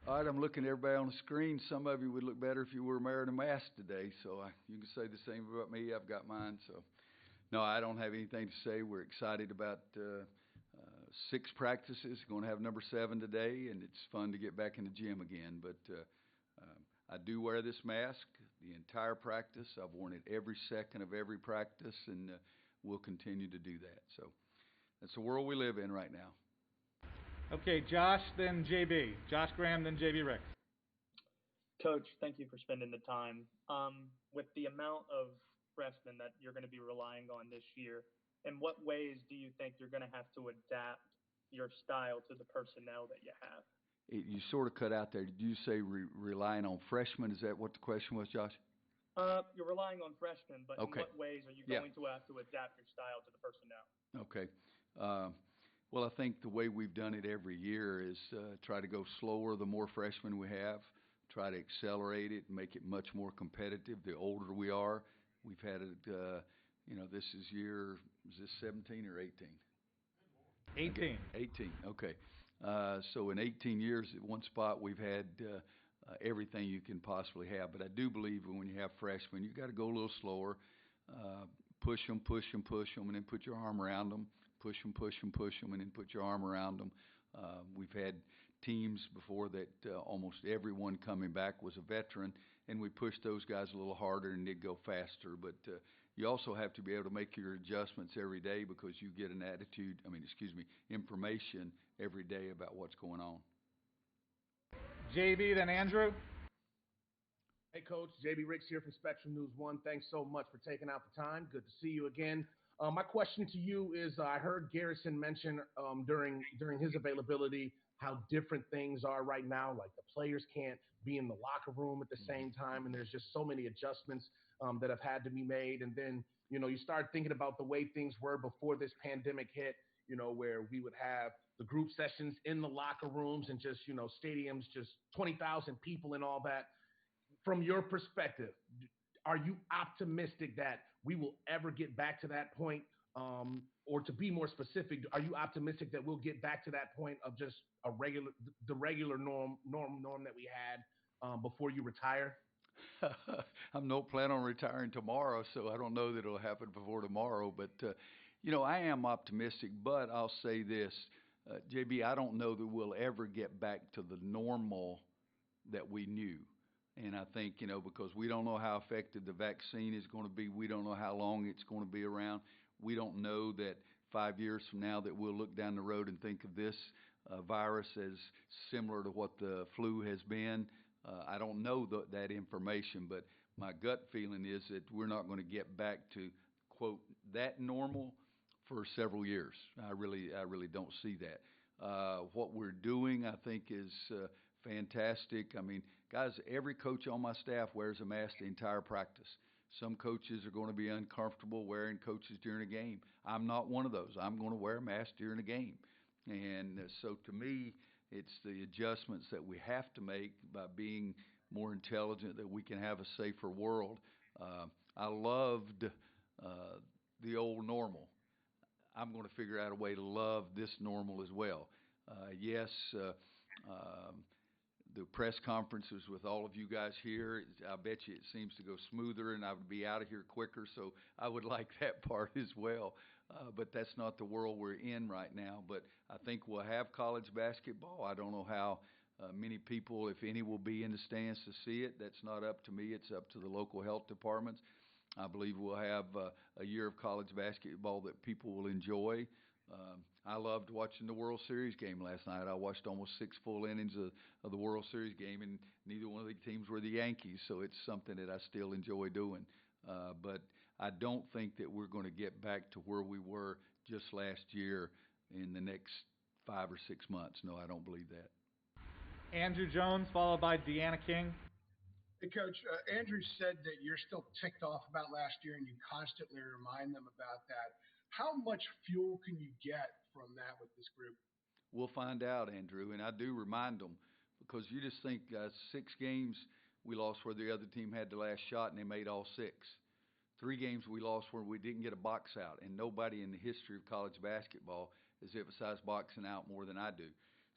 All right, I'm looking at everybody on the screen. Some of you would look better if you were wearing a mask today, so you can say the same about me. I've got mine, so. No, I don't have anything to say. We're excited about 6 practices. Going to have number 7 today, and it's fun to get back in the gym again. But I do wear this mask the entire practice. I've worn it every second of every practice, and we'll continue to do that. So that's the world we live in right now. Okay, Josh, then JB. Josh Graham, then JB Rick. Coach, thank you for spending the time. With the amount of freshmen that you're going to be relying on this year, in what ways do you think you're going to have to adapt your style to the personnel that you have? You sort of cut out there. Did you say relying on freshmen? Is that what the question was, Josh? You're relying on freshmen, but okay. In what ways are you going to have to adapt your style to the personnel? Okay. Well, I think the way we've done it every year is try to go slower the more freshmen we have, try to accelerate it, make it much more competitive. The older we are, we've had it, this is this 17 or 18? 18. 18, okay. So in 18 years at one spot, we've had everything you can possibly have. But I do believe when you have freshmen, you got to go a little slower, push them, and then put your arm around them, push them, and then put your arm around them. We've had teams before that almost everyone coming back was a veteran, and we pushed those guys a little harder and they'd go faster. But you also have to be able to make your adjustments every day because you get information every day about what's going on. JB, then Andrew. Hey, Coach. JB Ricks here from Spectrum News 1. Thanks so much for taking out the time. Good to see you again. My question to you is, I heard Garrison mention during his availability how different things are right now. Like the players can't be in the locker room at the same time, and there's just so many adjustments that have had to be made. And then, you start thinking about the way things were before this pandemic hit, where we would have the group sessions in the locker rooms and just, stadiums, just 20,000 people and all that. From your perspective, are you optimistic that we will ever get back to that point? Or to be more specific, are you optimistic that we'll get back to that point of just the regular norm that we had before you retire? I'm no plan on retiring tomorrow, so I don't know that it'll happen before tomorrow. But, I am optimistic, but I'll say this, JB, I don't know that we'll ever get back to the normal that we knew. And I think, because we don't know how effective the vaccine is going to be. We don't know how long it's going to be around. We don't know that 5 years from now that we'll look down the road and think of this virus as similar to what the flu has been. I don't know that information, but my gut feeling is that we're not going to get back to, quote, that normal for several years. I really don't see that. What we're doing, I think, is fantastic. I mean, guys, every coach on my staff wears a mask the entire practice. Some coaches are going to be uncomfortable wearing coaches during a game. I'm not one of those. I'm going to wear a mask during a game. And so to me, it's the adjustments that we have to make by being more intelligent that we can have a safer world. I loved the old normal. I'm going to figure out a way to love this normal as well. Yes, the press conferences with all of you guys here, I bet you it seems to go smoother and I would be out of here quicker, so I would like that part as well. But that's not the world we're in right now. But I think we'll have college basketball. I don't know how many people, if any, will be in the stands to see it. That's not up to me. It's up to the local health departments. I believe we'll have a year of college basketball that people will enjoy. I loved watching the World Series game last night. I watched almost 6 full innings of the World Series game, and neither one of the teams were the Yankees, so it's something that I still enjoy doing. But I don't think that we're going to get back to where we were just last year in the next 5 or 6 months. No, I don't believe that. Andrew Jones, followed by Deanna King. Hey, Coach, Andrew said that you're still ticked off about last year and you constantly remind them about that. How much fuel can you get from that with this group? We'll find out, Andrew, and I do remind them because you just think 6 games we lost where the other team had the last shot and they made all 6. 3 games we lost where we didn't get a box out, and nobody in the history of college basketball has emphasized boxing out more than I do.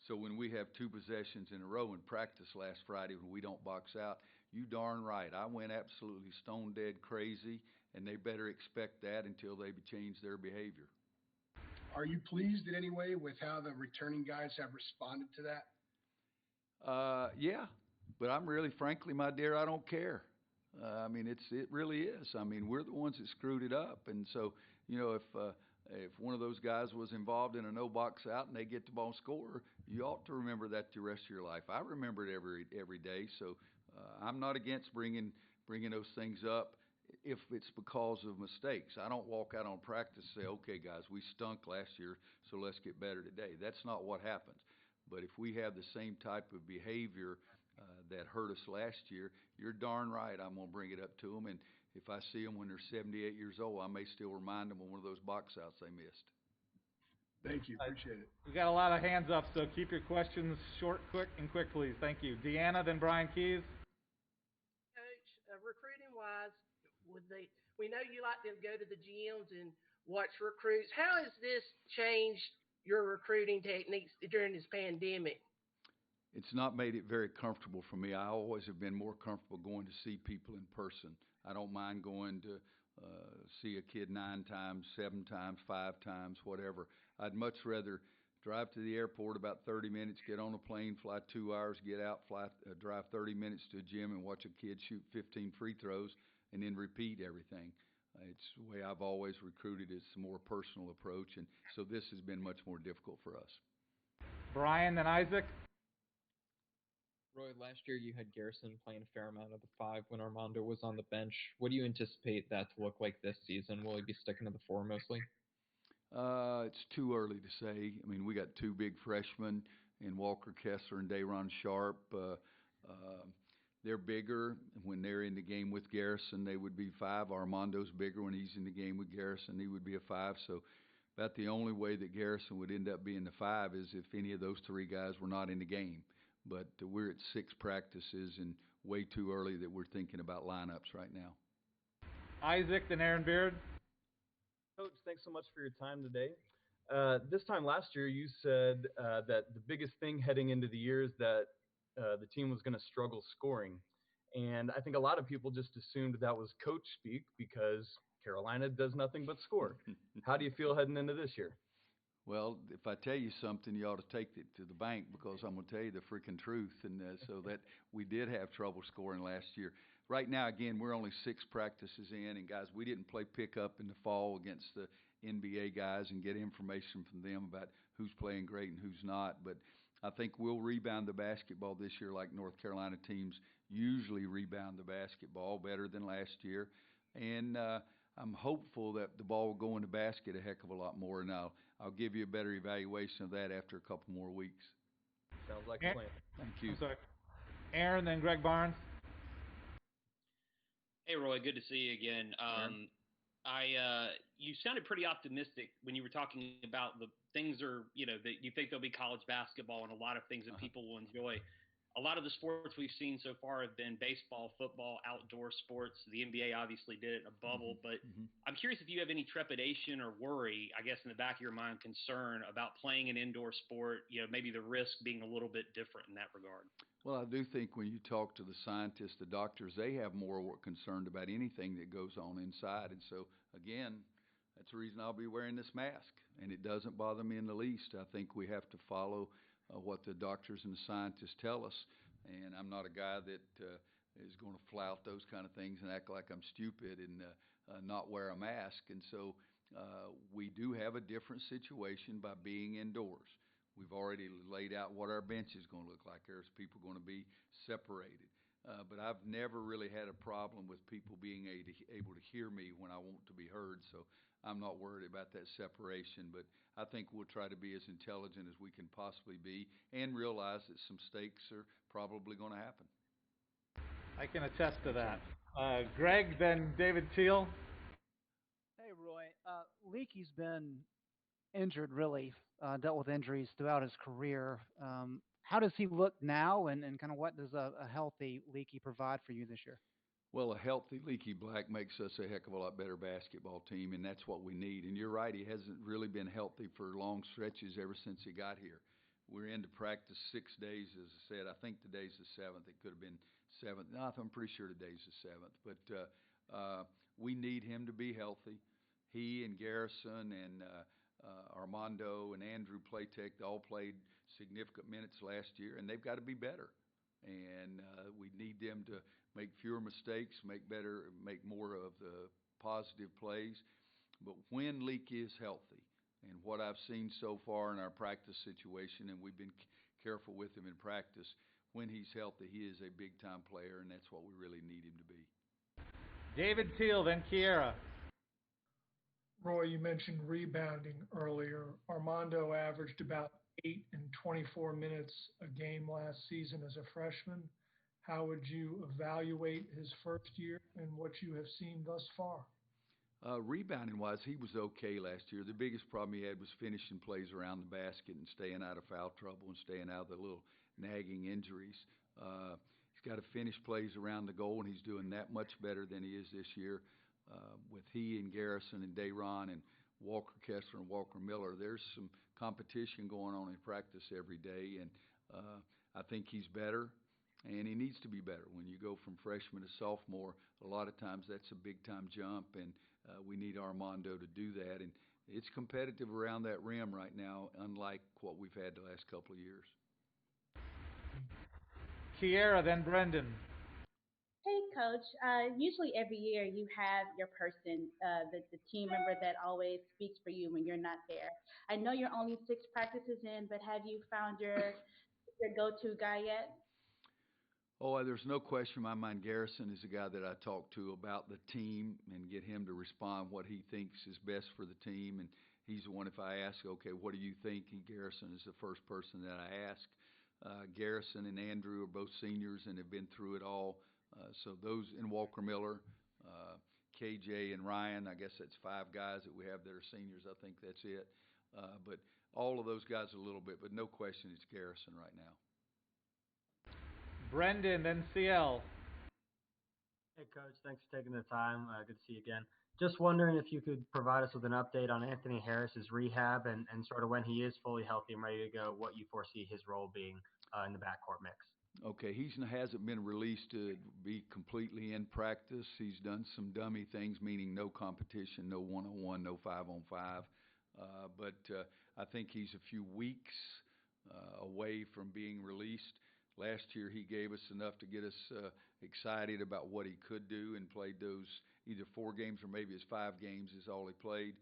So when we have 2 possessions in a row in practice last Friday when we don't box out, you darn right, I went absolutely stone dead crazy, and they better expect that until they change their behavior. Are you pleased in any way with how the returning guys have responded to that? Yeah, but I'm really, frankly, my dear, I don't care. I mean, it really is. I mean, we're the ones that screwed it up, and so if one of those guys was involved in a no box out and they get the ball and score, you ought to remember that the rest of your life. I remember it every day, so I'm not against bringing those things up if it's because of mistakes. I don't walk out on practice and say, okay, guys, we stunk last year, so let's get better today. That's not what happens. But if we have the same type of behavior that hurt us last year, you're darn right I'm going to bring it up to them. And if I see them when they're 78 years old, I may still remind them of one of those box outs they missed. Thank you. Appreciate it. We got a lot of hands up, so keep your questions short, quick, please. Thank you. Deanna, then Brian Keys. Coach, recruiting-wise, we know you like to go to the gyms and watch recruits. How has this changed your recruiting techniques during this pandemic? It's not made it very comfortable for me. I always have been more comfortable going to see people in person. I don't mind going to see a kid 9 times, 7 times, 5 times, whatever. I'd much rather drive to the airport about 30 minutes, get on a plane, fly 2 hours, get out, drive 30 minutes to a gym and watch a kid shoot 15 free throws and then repeat everything. It's the way I've always recruited. It's a more personal approach, and so this has been much more difficult for us. Brian, then Isaac. Roy, last year you had Garrison playing a fair amount of the 5 when Armando was on the bench. What do you anticipate that to look like this season? Will he be sticking to the 4 mostly? It's too early to say. I mean, we got 2 big freshmen in Walker Kessler and Dayron Sharp. They're bigger. When they're in the game with Garrison, they would be 5. Armando's bigger. When he's in the game with Garrison, he would be a 5. So about the only way that Garrison would end up being the 5 is if any of those 3 guys were not in the game. But we're at 6 practices and way too early that we're thinking about lineups right now. Isaac, then Aaron Beard. Coach, thanks so much for your time today. This time last year, you said that the biggest thing heading into the year is that the team was going to struggle scoring. And I think a lot of people just assumed that was coach speak because Carolina does nothing but score. How do you feel heading into this year? Well, if I tell you something, you ought to take it to the bank because I'm going to tell you the freaking truth. And so that we did have trouble scoring last year. Right now, again, we're only 6 practices in. And, guys, we didn't play pickup in the fall against the NBA guys and get information from them about who's playing great and who's not. But I think we'll rebound the basketball this year like North Carolina teams usually rebound the basketball better than last year. And I'm hopeful that the ball will go in the basket a heck of a lot more, and I'll give you a better evaluation of that after a couple more weeks. Sounds like a plan. Thank you. I'm sorry. Aaron, then Greg Barnes. Hey, Roy, good to see you again. You sounded pretty optimistic when you were talking about the things that you think there'll be college basketball and a lot of things that people will enjoy. A lot of the sports we've seen so far have been baseball, football, outdoor sports. The NBA obviously did it in a bubble, but I'm curious if you have any trepidation or worry, I guess in the back of your mind, concern about playing an indoor sport, maybe the risk being a little bit different in that regard. Well, I do think when you talk to the scientists, the doctors, they have more concerned about anything that goes on inside. And so, again, that's the reason I'll be wearing this mask, and it doesn't bother me in the least. I think we have to follow what the doctors and the scientists tell us, and I'm not a guy that is going to flout those kind of things and act like I'm stupid and not wear a mask. And so we do have a different situation by being indoors. We've already laid out what our bench is going to look like. There's people going to be separated. But I've never really had a problem with people being able to hear me when I want to be heard, so I'm not worried about that separation. But I think we'll try to be as intelligent as we can possibly be and realize that some mistakes are probably going to happen. I can attest to that. Greg, then David Teal. Hey, Roy. Leaky's been injured, really, dealt with injuries throughout his career. How does he look now, and kind of what does a healthy Leaky provide for you this year? Well, a healthy Leaky Black makes us a heck of a lot better basketball team, and that's what we need. And you're right, he hasn't really been healthy for long stretches ever since he got here. we're into practice 6 days, as I said. I think today's the 7th. It could have been 7th. No, I'm pretty sure today's the 7th. But we need him to be healthy. He and Garrison and Armando and Andrew Playtech all played significant minutes last year, and they've got to be better. And we need them to make fewer mistakes, make more of the positive plays. But when Leaky is healthy, and what I've seen so far in our practice situation, and we've been careful with him in practice, when he's healthy, he is a big-time player, and that's what we really need him to be. David Teal, then Kiera. Roy, you mentioned rebounding earlier. Armando averaged about 8 and 24 minutes a game last season as a freshman. How would you evaluate his first year and what you have seen thus far? Rebounding-wise, he was okay last year. The biggest problem he had was finishing plays around the basket and staying out of foul trouble and staying out of the little nagging injuries. He's got to finish plays around the goal, and he's doing that much better than he is this year. With he and Garrison and Dayron and Walker Kessler and Walker Miller, there's some competition going on in practice every day, and I think he's better, and he needs to be better. When you go from freshman to sophomore, a lot of times that's a big-time jump, and we need Armando to do that. And it's competitive around that rim right now, unlike what we've had the last couple of years. Kiera, then Brendan. Hey, Coach. Usually every year you have your person, the team member that always speaks for you when you're not there. I know you're only 6 practices in, but have you found your go-to guy yet? Oh, there's no question in my mind Garrison is the guy that I talk to about the team and get him to respond what he thinks is best for the team. And he's the one, if I ask, okay, what do you think? Garrison is the first person that I ask. Garrison and Andrew are both seniors and have been through it all. So those, and Walker Miller, KJ and Ryan, I guess that's 5 guys that we have that are seniors. I think that's it. But all of those guys a little bit, but no question it's Garrison right now. Brendan, then CL. Hey, Coach. Thanks for taking the time. Good to see you again. Just wondering if you could provide us with an update on Anthony Harris's rehab and sort of when he is fully healthy and ready to go, what you foresee his role being in the backcourt mix. Okay, he hasn't been released to be completely in practice. He's done some dummy things, meaning no competition, no one-on-one, no 5-on-5. But I think he's a few weeks away from being released. Last year he gave us enough to get us excited about what he could do and played those either 4 games or maybe his 5 games is all he played.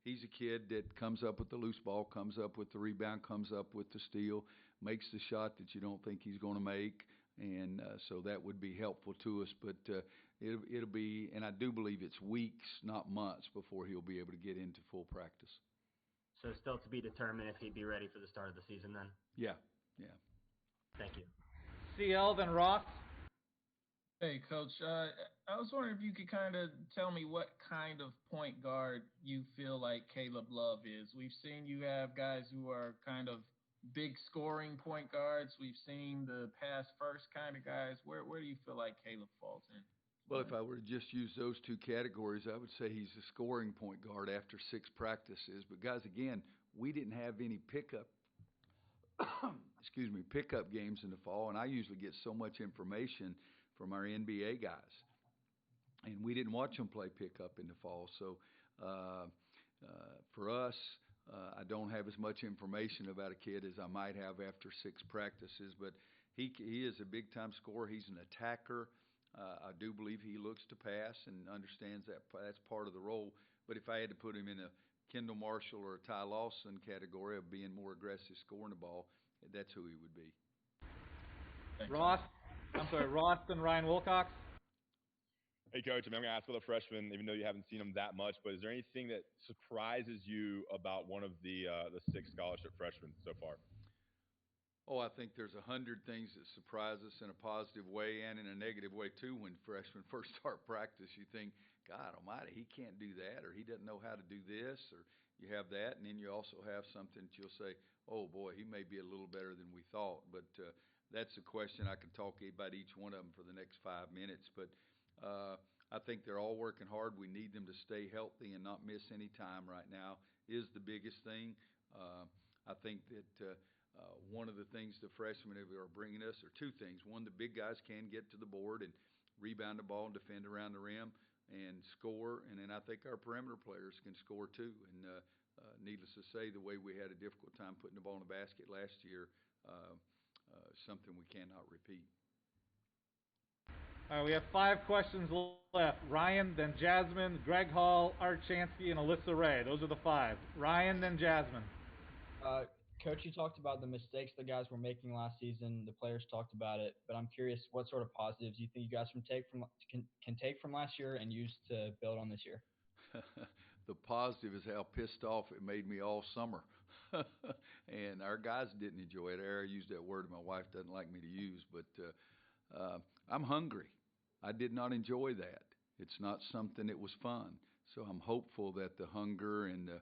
He's a kid that comes up with the loose ball, comes up with the rebound, comes up with the steal, makes the shot that you don't think he's going to make, and so that would be helpful to us. But it'll be, and I do believe it's weeks, not months, before he'll be able to get into full practice. So still to be determined if he'd be ready for the start of the season then? Yeah. Thank you. CL, then Ross. Hey, Coach. I was wondering if you could kind of tell me what kind of point guard you feel like Caleb Love is. We've seen you have guys who are kind of big scoring point guards. We've seen the pass first kind of guys. Where do you feel like Caleb falls in? Well, if I were to just use those 2 categories, I would say he's a scoring point guard after 6 practices. But guys, again, we didn't have any pickup games in the fall, and I usually get so much information from our NBA guys, and we didn't watch them play pickup in the fall. So for us, I don't have as much information about a kid as I might have after 6 practices, but he is a big-time scorer. He's an attacker. I do believe he looks to pass and understands that that's part of the role. But if I had to put him in a Kendall Marshall or a Ty Lawson category of being more aggressive scoring the ball, that's who he would be. Ross and Ryan Wilcox. Hey, Coach, I'm going to ask about the freshman, even though you haven't seen him that much, but is there anything that surprises you about one of the 6 scholarship freshmen so far? Oh, I think there's 100 things that surprise us in a positive way and in a negative way, too. When freshmen first start practice, you think, God almighty, he can't do that, or he doesn't know how to do this, or you have that, and then you also have something that you'll say, oh, boy, he may be a little better than we thought. But that's a question I could talk about each one of them for the next 5 minutes. But I think they're all working hard. We need them to stay healthy and not miss any time right now is the biggest thing. I think that One of the things the freshmen are bringing us are two things. One, the big guys can get to the board and rebound the ball and defend around the rim and score. And then I think our perimeter players can score too. And needless to say, the way we had a difficult time putting the ball in the basket last year, something we cannot repeat. All right, we have 5 questions left. Ryan, then Jasmine, Greg Hall, Art Chansky, and Alyssa Ray. Those are the 5. Ryan, then Jasmine. Coach, you talked about the mistakes the guys were making last season. The players talked about it, but I'm curious what sort of positives you think you guys can take from last year and use to build on this year. The positive is how pissed off it made me all summer. And our guys didn't enjoy it. I used that word my wife doesn't like me to use, but I'm hungry. I did not enjoy that. It's not something that was fun. So I'm hopeful that the hunger and the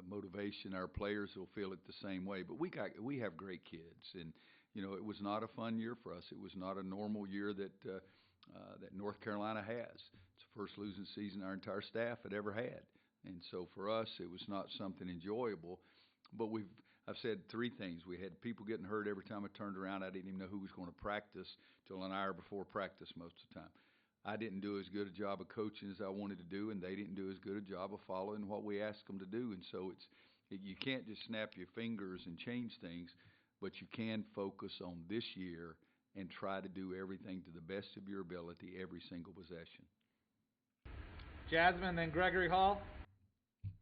motivation, our players will feel it the same way. But we have great kids, and it was not a fun year for us. It was not a normal year that North Carolina has. It's the first losing season our entire staff had ever had, and so for us it was not something enjoyable. But I've said 3 things. We had people getting hurt every time I turned around. I didn't even know who was going to practice till an hour before practice most of the time. I didn't do as good a job of coaching as I wanted to do, and they didn't do as good a job of following what we asked them to do. And so you can't just snap your fingers and change things, but you can focus on this year and try to do everything to the best of your ability every single possession. Jasmine, then Gregory Hall.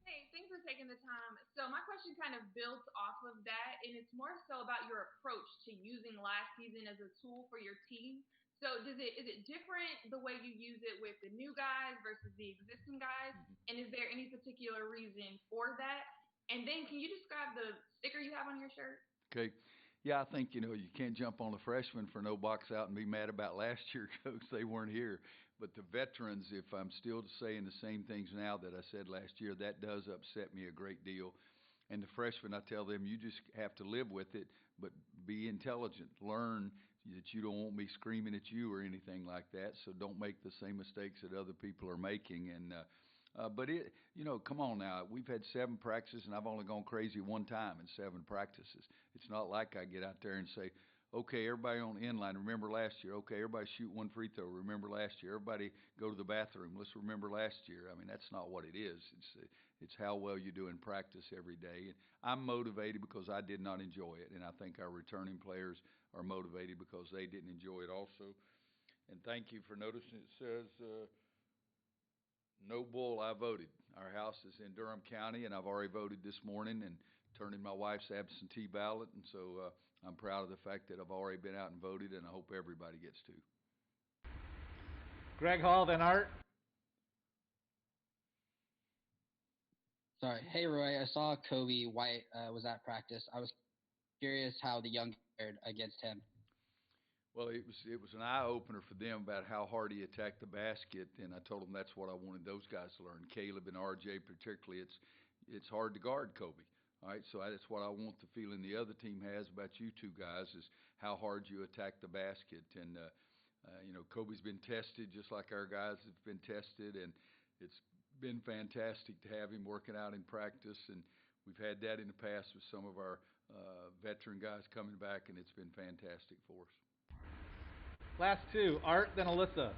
Hey, thanks for taking the time. So my question kind of builds off of that, and it's more so about your approach to using last season as a tool for your team. So is it different the way you use it with the new guys versus the existing guys? And is there any particular reason for that? And then can you describe the sticker you have on your shirt? Okay. Yeah, I think, you can't jump on the freshmen for no box out and be mad about last year, Coach. They weren't here. But the veterans, if I'm still saying the same things now that I said last year, that does upset me a great deal. And the freshmen, I tell them, you just have to live with it, but be intelligent. Learn that you don't want me screaming at you or anything like that, so don't make the same mistakes that other people are making. And but come on now. We've had 7 practices, and I've only gone crazy one time in 7 practices. It's not like I get out there and say, okay, everybody on the end line, remember last year. Okay, everybody shoot 1 free throw, remember last year. Everybody go to the bathroom, let's remember last year. I mean, that's not what it is. It's how well you do in practice every day. And I'm motivated because I did not enjoy it, and I think our returning players are motivated because they didn't enjoy it also. And thank you for noticing it says, no bull, I voted. Our house is in Durham County, and I've already voted this morning and turned in my wife's absentee ballot. And so I'm proud of the fact that I've already been out and voted, and I hope everybody gets to. Greg Hall, then Art. Sorry. Hey, Roy. I saw Kobe White was at practice. I was curious how the young fared against him. Well, it was an eye-opener for them about how hard he attacked the basket, and I told them that's what I wanted those guys to learn. Caleb and RJ particularly, it's hard to guard Kobe. All right, so that's what I want the feeling the other team has about you two guys is how hard you attack the basket. And, Kobe's been tested just like our guys have been tested, and it's been fantastic to have him working out in practice. And we've had that in the past with some of our veteran guys coming back, and it's been fantastic for us. Last 2, Art, then Alyssa.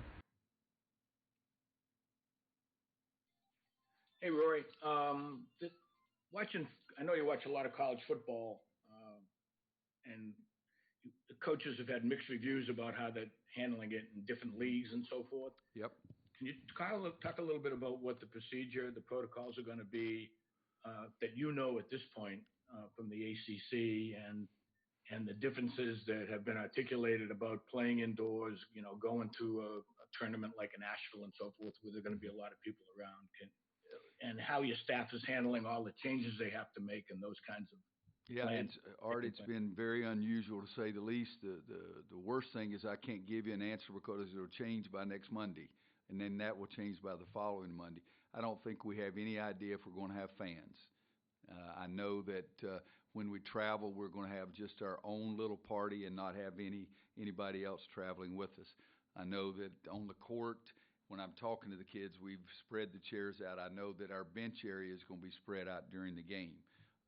Hey, Roy. I know you watch a lot of college football, and the coaches have had mixed reviews about how they're handling it in different leagues and so forth. Yep. Can you talk a little bit about what the procedure, the protocols are going to be that at this point from the ACC and the differences that have been articulated about playing indoors, going to a tournament like in Asheville and so forth, where there are going to be a lot of people around, and how your staff is handling all the changes they have to make and those kinds of plans. Art, it's been very unusual to say the least. The worst thing is I can't give you an answer because it'll change by next Monday, and then that will change by the following Monday. I don't think we have any idea if we're going to have fans. I know that when we travel, we're going to have just our own little party and not have anybody else traveling with us. I know that on the court, when I'm talking to the kids, we've spread the chairs out. I know that our bench area is going to be spread out during the game.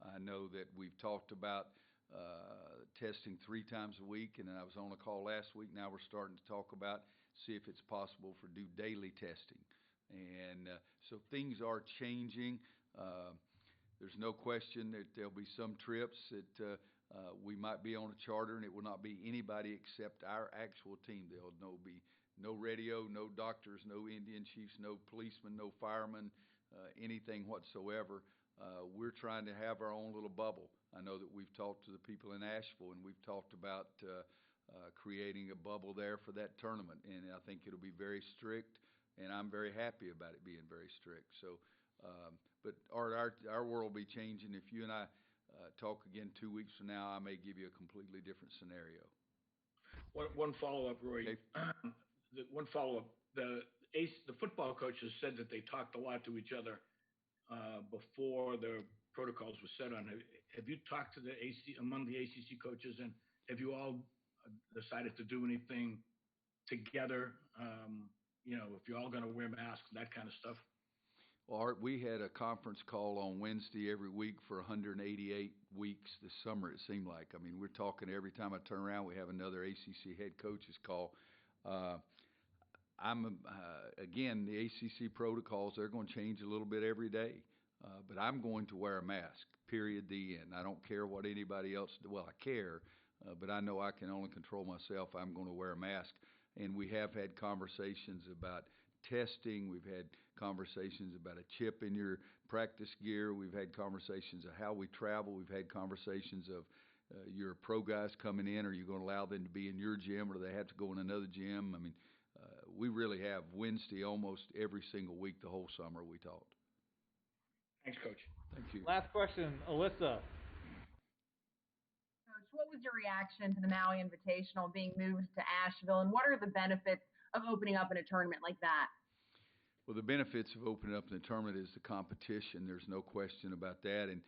I know that we've talked about testing 3 times a week, and then I was on a call last week. Now we're starting to talk about see if it's possible for do daily testing, and so things are changing. There's no question that there'll be some trips that we might be on a charter, and it will not be anybody except our actual team. There'll be no radio, no doctors, no Indian chiefs, no policemen, no firemen, anything whatsoever. We're trying to have our own little bubble. I know that we've talked to the people in Asheville, and we've talked about creating a bubble there for that tournament, and I think it'll be very strict, and I'm very happy about it being very strict. So, but Art, our world will be changing. If you and I talk again 2 weeks from now, I may give you a completely different scenario. One follow-up, Roy. Okay. One follow-up. The football coaches said that they talked a lot to each other before the protocols were set on. Have you talked to among the ACC coaches, and have you all decided to do anything together? If you're all going to wear masks, that kind of stuff. Well, Art, we had a conference call on Wednesday every week for 188 weeks this summer, it seemed like. I mean, we're talking every time I turn around, we have another ACC head coaches call. Again, the ACC protocols, they're going to change a little bit every day. But I'm going to wear a mask, period, the end. I don't care what anybody else does. Well, I care, but I know I can only control myself. I'm going to wear a mask. And we have had conversations about testing. We've had conversations about a chip in your practice gear. We've had conversations of how we travel. We've had conversations of your pro guys coming in. Are you going to allow them to be in your gym, or do they have to go in another gym? I mean, we really have Wednesday almost every single week the whole summer we talked. Thanks, Coach. Thank you. Last question, Alyssa. Coach, what was your reaction to the Maui Invitational being moved to Asheville, and what are the benefits of opening up in a tournament like that? Well, the benefits of opening up in the tournament is the competition. There's no question about that. And,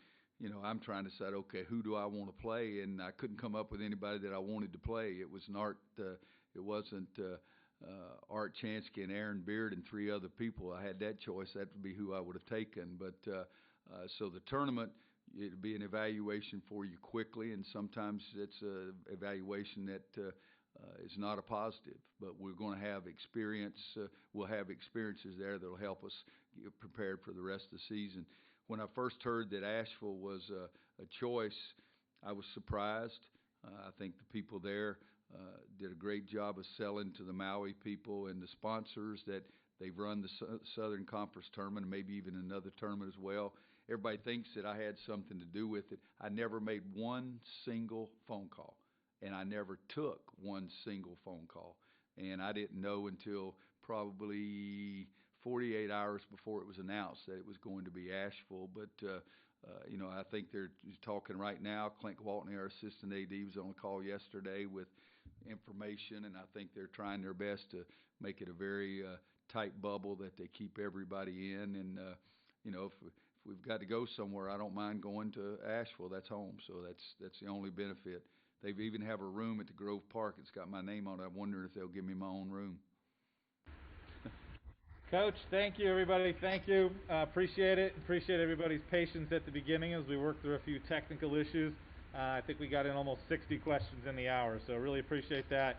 I'm trying to decide, okay, who do I want to play? And I couldn't come up with anybody that I wanted to play. It was it wasn't Art Chansky and Aaron Beard and 3 other people. I had that choice. That would be who I would have taken. But so the tournament, it'll be an evaluation for you quickly, and sometimes it's an evaluation that is not a positive. But we're going to have experience. We'll have experiences there that'll help us get prepared for the rest of the season. When I first heard that Asheville was a choice, I was surprised. I think the people there did a great job of selling to the Maui people and the sponsors that they've run the Southern Conference tournament and maybe even another tournament as well. Everybody thinks that I had something to do with it. I never made one single phone call, and I never took one single phone call. And I didn't know until probably 48 hours before it was announced that it was going to be Asheville. But I think they're talking right now. Clint Waltney, our assistant AD, was on a call yesterday with information, and I think they're trying their best to make it a very tight bubble that they keep everybody in. And if we've got to go somewhere, I don't mind going to Asheville. That's home, so that's the only benefit. They even have a room at the Grove Park. It's got my name on it. I wonder if they'll give me my own room. Coach, thank you, everybody. Thank you. Appreciate it. Appreciate everybody's patience at the beginning as we worked through a few technical issues. I think we got in almost 60 questions in the hour, so really appreciate that.